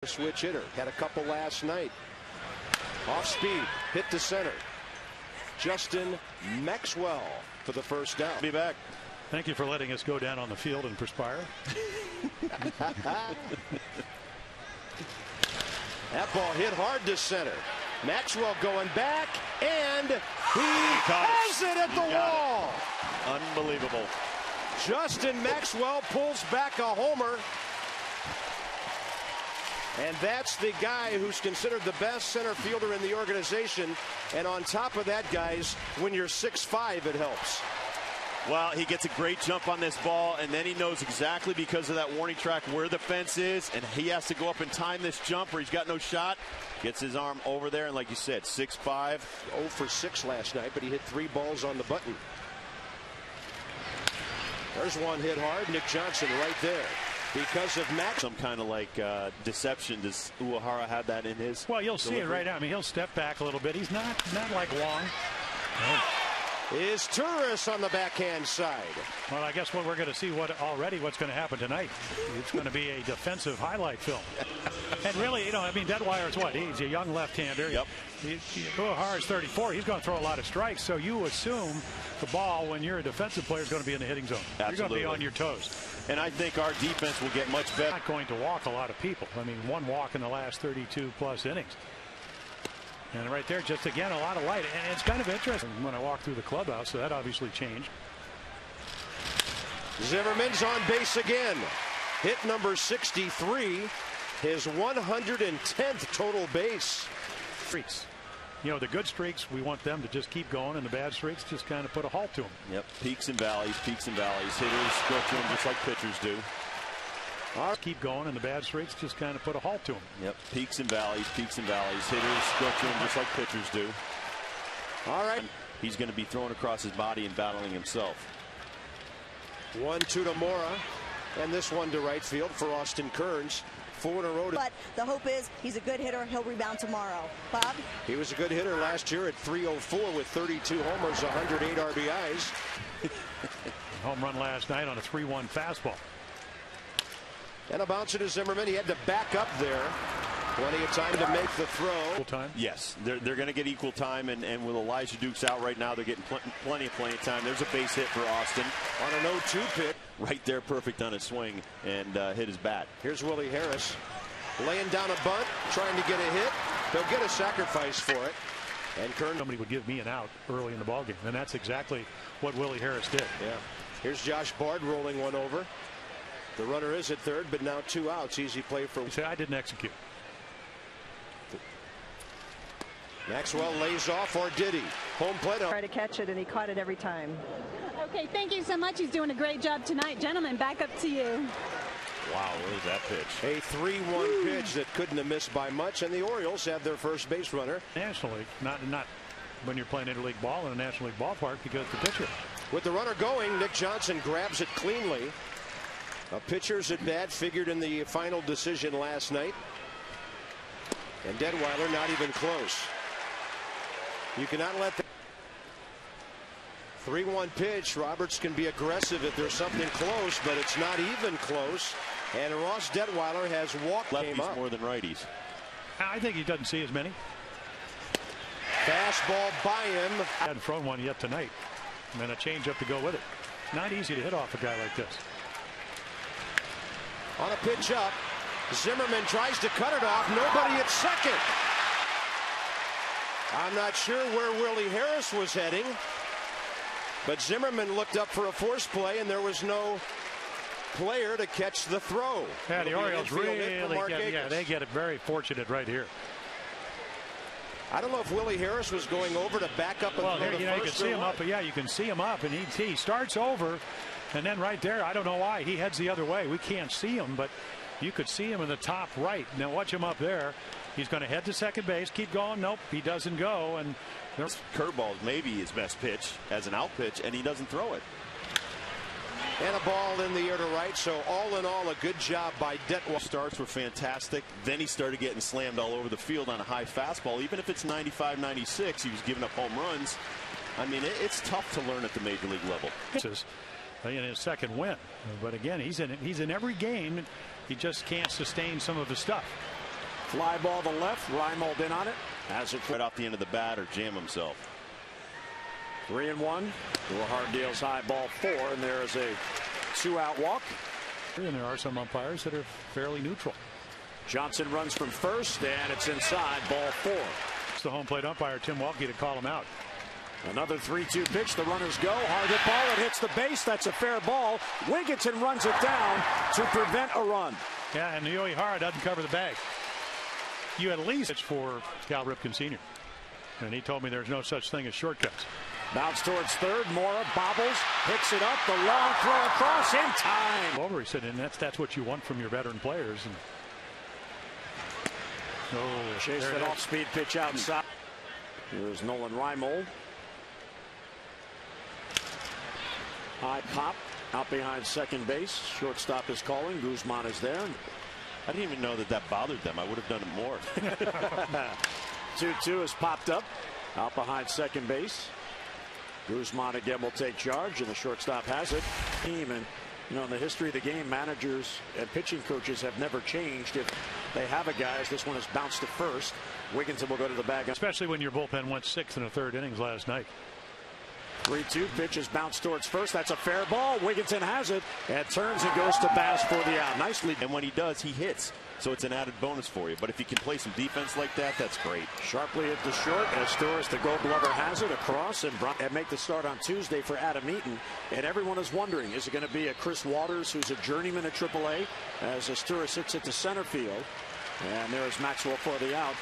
Switch hitter. Had a couple last night. Off speed. Hit to center. Justin Maxwell for the first down. Be back. Thank you for letting us go down on the field and perspire. That ball hit hard to center. Maxwell going back, and he has it at the wall. Unbelievable. Justin Maxwell pulls back a homer. And that's the guy who's considered the best center fielder in the organization. And on top of that, guys, when you're 6'5", it helps. Well, he gets a great jump on this ball, and then he knows exactly, because of that warning track, where the fence is, and he has to go up and time this jump, or he's got no shot. Gets his arm over there, and like you said, 6'5". 0 for 6 last night, but he hit 3 balls on the button. There's one hit hard. Nick Johnson right there. Because of Max. Some kind of like deception. Does Uehara have that in his? Well, you'll see it right now. I mean, he'll step back a little bit. He's not like Wong. No. Is Turris on the backhand side. Well, I guess what we're going to see what's going to happen tonight. It's going to be a defensive highlight film. And really, you know, I mean, Detwiler's what? He's a young left-hander. Yep. Uehara's 34. He's going to throw a lot of strikes. So you assume the ball, when you're a defensive player, is going to be in the hitting zone. Absolutely. You're going to be on your toes. And I think our defense will get much better. Not going to walk a lot of people. I mean, one walk in the last 32+ innings. And right there, just again, a lot of light. And it's kind of interesting when I walk through the clubhouse, so that obviously changed. Zimmerman's on base again. Hit number 63, his 110th total base. Streaks. You know, the good streaks, we want them to just keep going, and the bad streaks just kind of put a halt to them. Yep, peaks and valleys, peaks and valleys. Hitters go through them just like pitchers do. Keep going, and the bad streaks just kind of put a halt to them. Yep, peaks and valleys, peaks and valleys. Hitters go through them just like pitchers do. All right. He's going to be throwing across his body and battling himself. 1-2 to Mora, and this one to right field for Austin Kearns. 4 in a row. But the hope is he's a good hitter. He'll rebound tomorrow. Bob? He was a good hitter last year at .304 with 32 homers, 108 RBIs. Home run last night on a 3-1 fastball. And a bounce to Zimmerman. He had to back up there. Plenty of time to make the throw. Equal time? Yes, they're going to get equal time, and with Elijah Dukes out right now, they're getting plenty of time. There's a base hit for Austin. On an 0-2 pitch. Right there, perfect on his swing, and hit his bat. Here's Willie Harris laying down a bunt, trying to get a hit. They'll get a sacrifice for it. And Kearns. Somebody would give me an out early in the ballgame, and that's exactly what Willie Harris did. Yeah. Here's Josh Bard rolling one over. The runner is at third, but now 2 outs. Easy play for. You say I didn't execute. Maxwell lays off, or did he? Home plate. Try to catch it, and he caught it every time. Okay, thank you so much. He's doing a great job tonight. Gentlemen, back up to you. Wow, what was that pitch? A 3-1 pitch that couldn't have missed by much, and the Orioles have their first base runner. National League, not when you're playing interleague ball in a National League ballpark, because the pitcher. With the runner going, Nick Johnson grabs it cleanly. A pitcher's at bat, figured in the final decision last night. And Detwiler not even close. You cannot let the 3-1 pitch. Roberts can be aggressive if there's something close, but it's not even close. And Ross Detwiler has walked. Lefties more than righties. I think he doesn't see as many. Fastball by him. Hadn't thrown one yet tonight. And then a changeup to go with it. Not easy to hit off a guy like this. On a pitch up, Zimmerman tries to cut it off. Nobody at second. I'm not sure where Willie Harris was heading, but Zimmerman looked up for a force play, and there was no player to catch the throw. Yeah, the Orioles they get it very fortunate right here. I don't know if Willie Harris was going over to back up. Well, there, you can see him up. Yeah, you can see him up, and he starts over, and then right there, I don't know why he heads the other way. We can't see him, but you could see him in the top right. Now watch him up there. He's going to head to second base, keep going. Nope, he doesn't go. And curveball is maybe his best pitch as an out pitch, and he doesn't throw it. And a ball in the air to right. So all in all, a good job by Detwiler. Starts were fantastic. Then he started getting slammed all over the field on a high fastball. Even if it's 95, 96, he was giving up home runs. I mean, it's tough to learn at the major league level. In his second win, but again, he's in every game. He just can't sustain some of his stuff. Fly ball to left. Reimold in on it. Has it Right off the end of the bat or jam himself. 3-1. Hard deals high, ball 4, and there is a 2-out walk. And there are some umpires that are fairly neutral. Johnson runs from first, and it's inside, ball 4. It's the home plate umpire, Tim Walke, to call him out. Another 3-2 pitch. The runners go. Hard hit ball. It hits the base. That's a fair ball. Wigginton runs it down to prevent a run. Yeah, and Yoey Hara doesn't cover the bag. You at least it's for Cal Ripken Sr. And he told me there's no such thing as shortcuts. Bounce towards third. Mora bobbles, picks it up. The long throw across in time. Over, he said, and that's what you want from your veteran players. And chase that off-speed pitch outside. Here's Nolan Reimold. High pop out behind second base. Shortstop is calling. Guzman is there. I didn't even know that bothered them. I would have done it more. 2-2 has popped up out behind second base. Guzman again will take charge, and the shortstop has it. And in the history of the game, managers and pitching coaches have never changed. If they have a guy, as this one has bounced to first, Wigginton will go to the bag. Especially when your bullpen went 6 in the third innings last night. 3-2 pitch is bounced towards first. That's a fair ball. Wigginton has it and turns and goes to Bass for the out. Nicely. And when he does, he hits. So it's an added bonus for you. But if you can play some defense like that, that's great. Sharply hit the short. As Torres, the Gold Glover, has it across and make the start on Tuesday for Adam Eaton. And everyone is wondering, is it going to be a Chris Waters, who's a journeyman at AAA, as Asturias hits it to center field. And there is Maxwell for the out.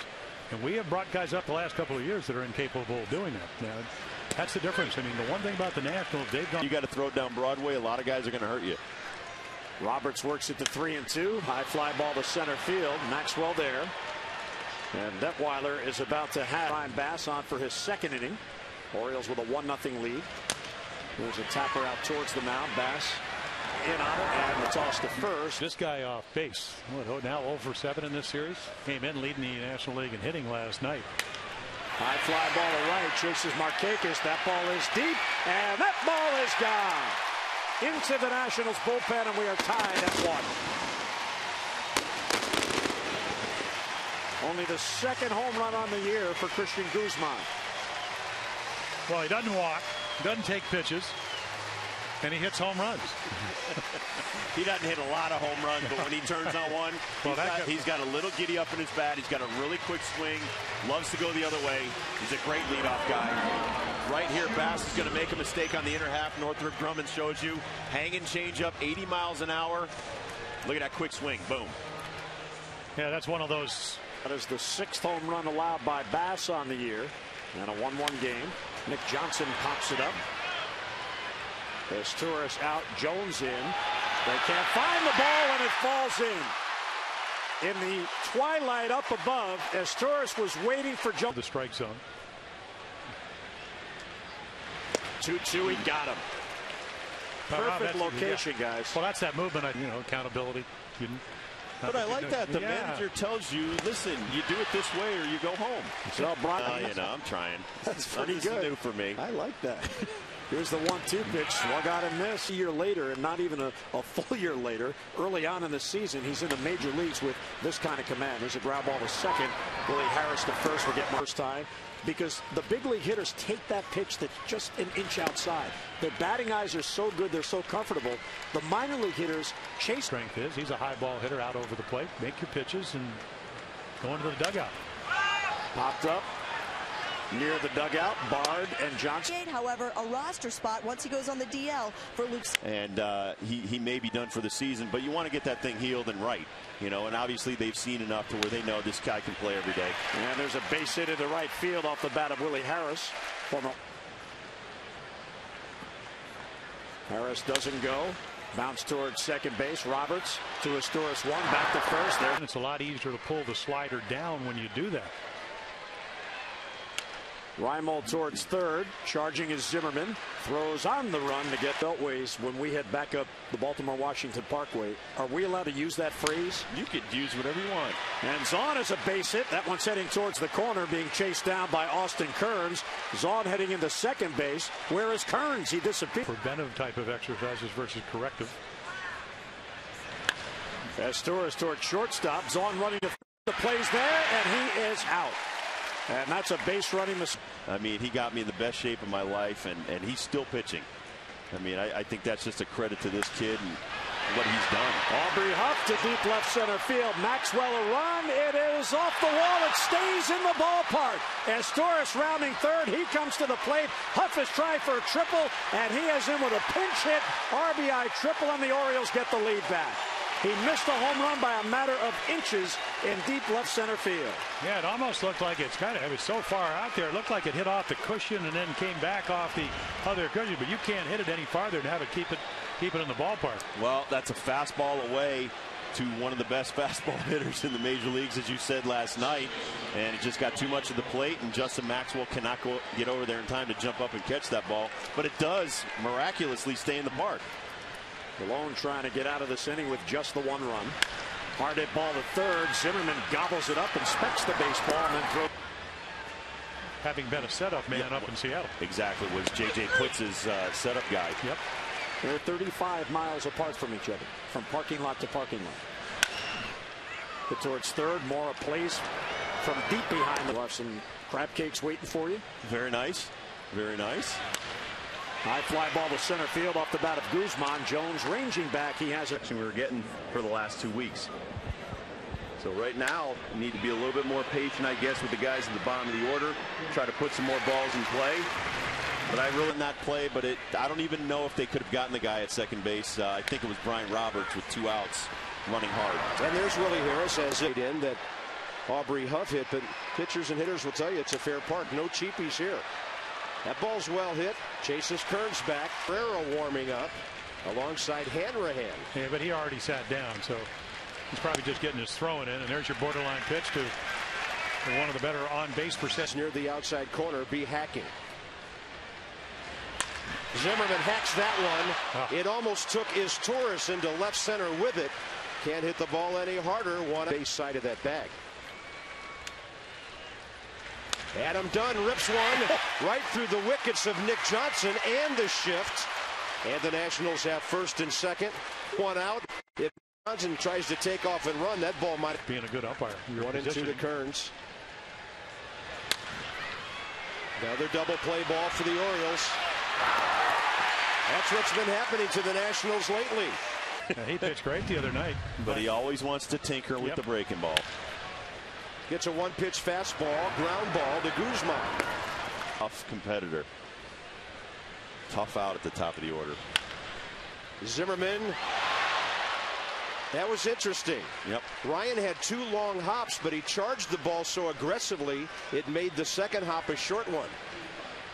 And we have brought guys up the last couple of years that are incapable of doing that. Now, that's the difference. I mean, the one thing about the Nationals, they've gone. You got to throw it down Broadway. A lot of guys are going to hurt you. Roberts works it to 3-2. High fly ball to center field. Maxwell there. And Detweiler is about to have Ryan Bass on for his second inning. Orioles with a 1-0 lead. There's a tapper out towards the mound. Bass in on it, and the toss to first. This guy off base. Now 0 for 7 in this series. Came in leading the National League in hitting last night. High fly ball to right. Chases Markakis. That ball is deep, and that ball is gone into the Nationals bullpen, and we are tied at 1. Only the second home run on the year for Christian Guzman. Well, he doesn't walk, doesn't take pitches, and he hits home runs. He doesn't hit a lot of home runs, but when he turns on one, he's got a little giddy up in his bat. He's got a really quick swing. Loves to go the other way. He's a great leadoff guy. Right here, Bass is going to make a mistake on the inner half. Northrop Grumman shows you. Hanging changeup, 80 miles an hour. Look at that quick swing. Boom. Yeah, that's one of those. That is the 6th home run allowed by Bass on the year. And a 1-1 game. Nick Johnson pops it up. As Torres out, Jones in. They can't find the ball, and it falls in. In the twilight up above, as Torres was waiting for Jones. The strike zone. 2-2, he got him. Perfect location, guys. Well, that's that movement, accountability. But I like that. The manager tells you, listen, you do it this way or you go home. So, Brian, I'm trying. That's pretty good. New for me. I like that. Here's the 1-2 pitch. Swung out and missed. A year later, and not even a full year later, early on in the season, he's in the major leagues with this kind of command. There's a ground ball to second. Willie Harris to first will get first time. Because the big league hitters take that pitch that's just an inch outside. Their batting eyes are so good, they're so comfortable. The minor league hitters chase. Strength is he's a high ball hitter out over the plate. Make your pitches and go into the dugout. Popped up near the dugout. Bard and Johnson. However, a roster spot once he goes on the DL for Luke. And he may be done for the season, but you want to get that thing healed and right. And obviously they've seen enough to where they know this guy can play every day. And there's a base hit into right field off the bat of Willie Harris. Harris doesn't go. Bounce towards second base. Roberts to Asturias 1. Back to first. There. It's a lot easier to pull the slider down when you do that. Reimold towards third. Charging is Zimmerman. Throws on the run to get Beltways when we head back up the Baltimore-Washington Parkway. Are we allowed to use that phrase? You could use whatever you want. And Zahn is a base hit. That one's heading towards the corner, being chased down by Austin Kearns. Zahn heading into second base. Where is Kearns? He disappeared. Preventive type of exercises versus corrective. As Torres towards shortstop. Zahn running to The play's there, and he is out. And that's a base running mistake. I mean, he got me in the best shape of my life, and he's still pitching. I mean, I think that's just a credit to this kid and what he's done. Aubrey Huff to deep left center field. Maxwell a run. It is off the wall. It stays in the ballpark. As Torres rounding third, he comes to the plate. Huff is trying for a triple, and he is in with a pinch hit RBI triple, and the Orioles get the lead back. He missed a home run by a matter of inches in deep left center field. Yeah, it almost looked like it was so far out there. It looked like it hit off the cushion and then came back off the other cushion. But you can't hit it any farther and have it keep it in the ballpark. Well, that's a fastball away to one of the best fastball hitters in the major leagues, as you said last night. And it just got too much of the plate, and Justin Maxwell cannot get over there in time to jump up and catch that ball. But it does miraculously stay in the park. Malone trying to get out of this inning with just the one run. Hard hit ball to third. Zimmerman gobbles it up, inspects the baseball, and then throws. Having been a setup man up in Seattle. Exactly, was J.J. Putz's setup guy. Yep. They're 35 miles apart from each other, from parking lot to parking lot. Hit towards third. Mora plays from deep behind. We'll have some crab cakes waiting for you. Very nice. Very nice. High fly ball to center field off the bat of Guzman. Jones ranging back. He has it. We were getting for the last 2 weeks. So right now, you need to be a little bit more patient, I guess, with the guys at the bottom of the order. Try to put some more balls in play. But I really not play, but I don't even know if they could have gotten the guy at second base. I think it was Brian Roberts with 2 outs running hard. And there's Willie Harris as it in that Aubrey Huff hit, but pitchers and hitters will tell you it's a fair park. No cheapies here. That ball's well hit. Chases Kearns back. Ferrero warming up alongside Hanrahan. Yeah, but he already sat down, so he's probably just getting his throwing in. And there's your borderline pitch to one of the better on-base percentages. Near the outside corner, be hacking. Zimmerman hacks that one. It almost took Torres into left center with it. Can't hit the ball any harder. One base side of that bag. Adam Dunn rips one right through the wickets of Nick Johnson and the shift. And the Nationals have first and second. One out. If Johnson tries to take off and run, that ball might be a good umpire. 1-2 to Kearns. Another double play ball for the Orioles. That's what's been happening to the Nationals lately. Yeah, he pitched great the other night. But he always wants to tinker with the breaking ball. Gets a one-pitch fastball, ground ball to Guzman. Tough competitor. Tough out at the top of the order. Zimmerman. That was interesting. Yep. Ryan had 2 long hops, but he charged the ball so aggressively it made the second hop a short one.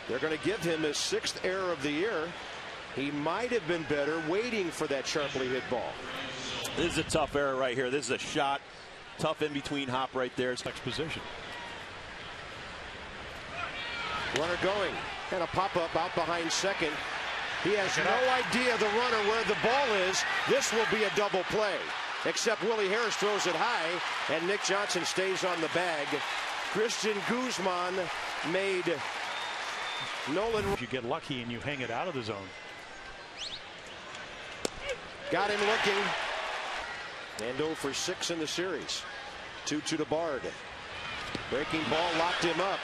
They're going to give him his 6th error of the year. He might have been better waiting for that sharply hit ball. This is a tough error right here. This is a shot. Tough in between hop right there. Next position. Runner going. And a pop up out behind second. He has no idea, the runner, where the ball is. This will be a double play. Except Willie Harris throws it high, and Nick Johnson stays on the bag. Christian Guzman made Nolan. You get lucky and you hang it out of the zone. Got him looking. And 0 for 6 in the series. 2-2 to Bard. Breaking ball locked him up.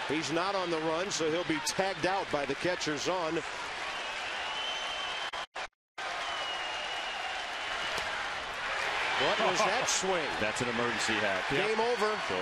He's not on the run, so he'll be tagged out by the catcher's on. What was that swing? That's an emergency hack. Game over. So